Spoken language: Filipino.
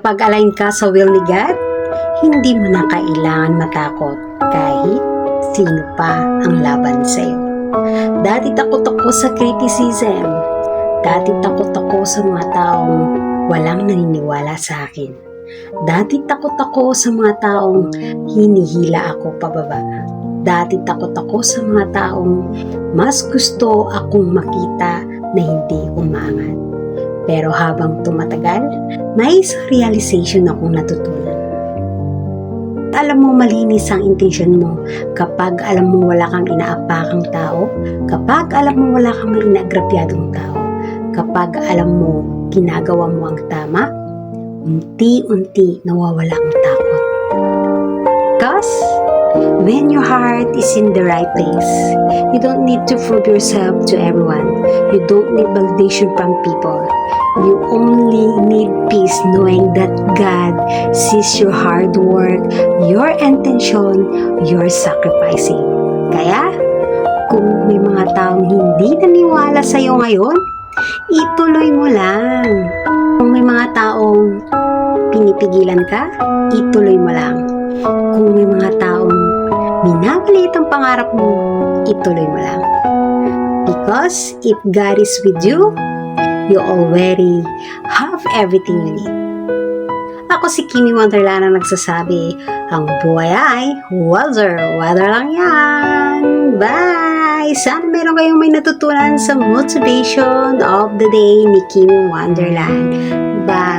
nakapag-align ka sa will ni God, hindi mo na kailangan matakot kahit sino pa ang laban sa iyo. Dati takot ako sa criticism. Dati takot ako sa mga taong walang naniniwala sa akin. Dati takot ako sa mga taong hinihila ako pababa. Dati takot ako sa mga taong mas gusto akong makita na hindi umangat. Pero habang tumatagal, may isang realization akong natutunan. Alam mo malinis ang intensyon mo kapag alam mo wala kang inaapakang tao, kapag alam mo wala kang may inaagrabyadong tao, kapag alam mo ginagawa mo ang tama, unti-unti nawawala ang takot. Because when your heart is in the right place, you don't need to prove yourself to everyone. You don't need validation from people. You only need peace knowing that God sees your hard work, your intention, your sacrificing. Kaya, kung may mga taong hindi naniwala sa iyo ngayon, ituloy mo lang. Kung may mga taong pinipigilan ka, ituloy mo lang. Kung may mga taong minagalit ang pangarap mo, ituloy mo lang. Because if God is with you, you already have everything you need. Ako si Kimi Wonderland ang nagsasabi, ang buhay ay weather lang yan. Bye! Sana meron kayong may natutunan sa motivation of the day ni Kimi Wonderland. Bye!